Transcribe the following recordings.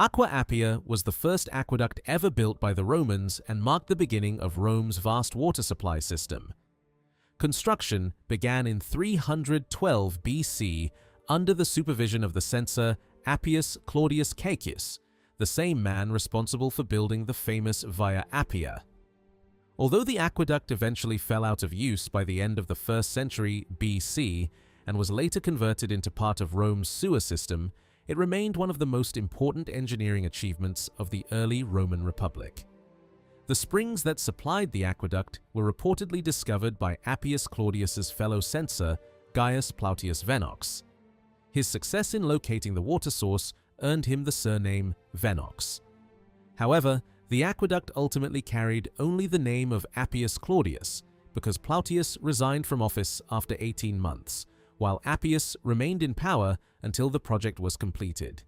Aqua Appia was the first aqueduct ever built by the Romans and marked the beginning of Rome's vast water supply system. Construction began in 312 BC under the supervision of the censor Appius Claudius Caecus, the same man responsible for building the famous Via Appia. Although the aqueduct eventually fell out of use by the end of the 1st century BC and was later converted into part of Rome's sewer system, it remained one of the most important engineering achievements of the early Roman Republic. The springs that supplied the aqueduct were reportedly discovered by Appius Claudius's fellow censor, Gaius Plautius Venox. His success in locating the water source earned him the surname Venox. However, the aqueduct ultimately carried only the name of Appius Claudius because Plautius resigned from office after 18 months, while Appius remained in power until the project was completed.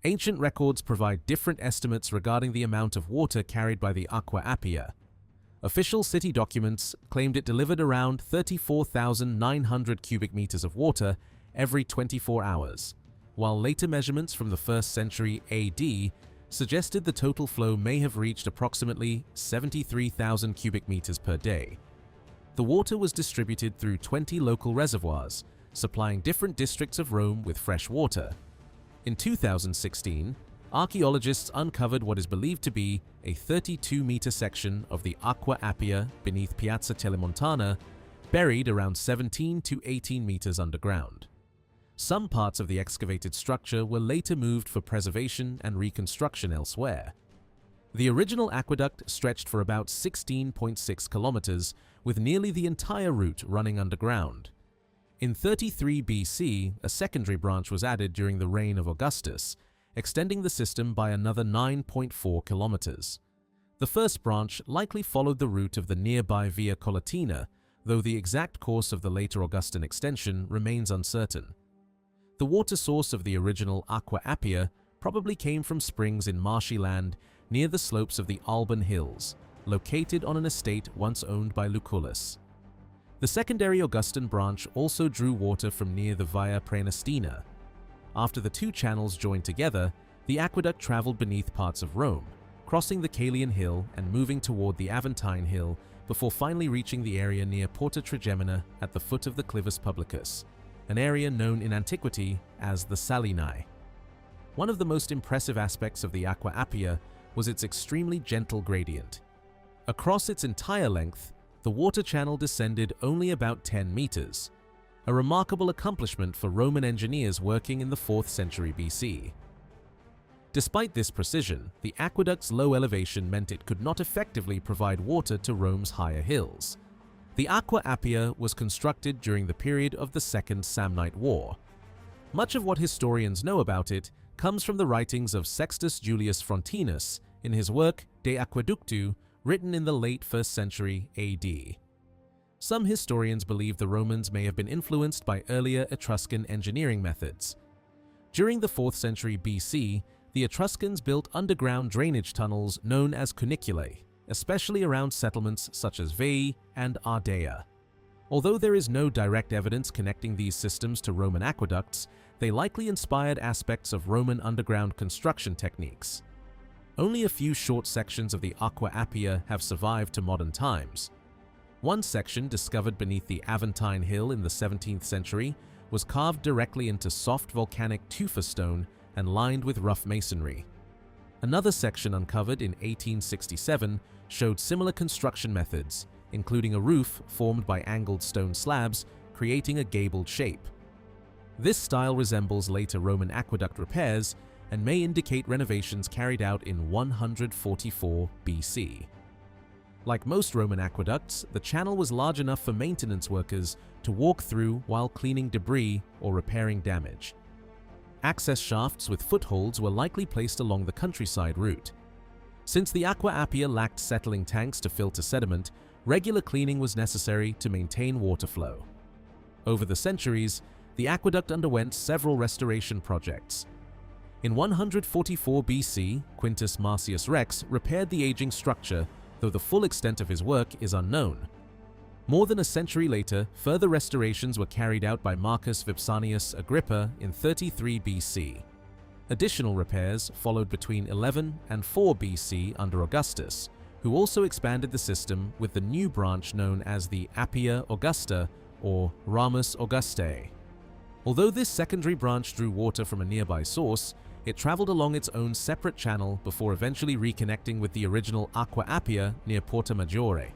Ancient records provide different estimates regarding the amount of water carried by the Aqua Appia. Official city documents claimed it delivered around 34,900 cubic meters of water every 24 hours, while later measurements from the 1st century AD suggested the total flow may have reached approximately 73,000 cubic meters per day. The water was distributed through 20 local reservoirs, supplying different districts of Rome with fresh water. In 2016, archaeologists uncovered what is believed to be a 32-meter section of the Aqua Appia beneath Piazza Telemontana, buried around 17 to 18 meters underground. Some parts of the excavated structure were later moved for preservation and reconstruction elsewhere. The original aqueduct stretched for about 16.6 kilometers, with nearly the entire route running underground. In 33 BC, a secondary branch was added during the reign of Augustus, extending the system by another 9.4 kilometers. The first branch likely followed the route of the nearby Via Collatina, though the exact course of the later Augustan extension remains uncertain. The water source of the original Aqua Appia probably came from springs in marshy land near the slopes of the Alban Hills, located on an estate once owned by Lucullus. The secondary Augustan branch also drew water from near the Via Praenestina. After the two channels joined together, the aqueduct traveled beneath parts of Rome, crossing the Caelian Hill and moving toward the Aventine Hill before finally reaching the area near Porta Trigemina at the foot of the Clivus Publicus, an area known in antiquity as the Salinae. One of the most impressive aspects of the Aqua Appia was its extremely gentle gradient. Across its entire length, the water channel descended only about 10 meters, a remarkable accomplishment for Roman engineers working in the 4th century BC. Despite this precision, the aqueduct's low elevation meant it could not effectively provide water to Rome's higher hills. The Aqua Appia was constructed during the period of the Second Samnite War. Much of what historians know about it comes from the writings of Sextus Julius Frontinus in his work De Aqueductu, written in the late 1st century AD. Some historians believe the Romans may have been influenced by earlier Etruscan engineering methods. During the 4th century BC, the Etruscans built underground drainage tunnels known as cuniculae, especially around settlements such as Veii and Ardea. Although there is no direct evidence connecting these systems to Roman aqueducts, they likely inspired aspects of Roman underground construction techniques. Only a few short sections of the Aqua Appia have survived to modern times. One section, discovered beneath the Aventine Hill in the 17th century, was carved directly into soft volcanic tufa stone and lined with rough masonry. Another section uncovered in 1867 showed similar construction methods, including a roof formed by angled stone slabs, creating a gabled shape. This style resembles later Roman aqueduct repairs and may indicate renovations carried out in 144 BC. Like most Roman aqueducts, the channel was large enough for maintenance workers to walk through while cleaning debris or repairing damage. Access shafts with footholds were likely placed along the countryside route. Since the Aqua Appia lacked settling tanks to filter sediment, regular cleaning was necessary to maintain water flow. Over the centuries, the aqueduct underwent several restoration projects. In 144 BC, Quintus Marcius Rex repaired the aging structure, though the full extent of his work is unknown. More than a century later, further restorations were carried out by Marcus Vipsanius Agrippa in 33 BC. Additional repairs followed between 11 and 4 BC under Augustus, who also expanded the system with the new branch known as the Appia Augusta or Ramus Augustae. Although this secondary branch drew water from a nearby source, it traveled along its own separate channel before eventually reconnecting with the original Aqua Appia near Porta Maggiore.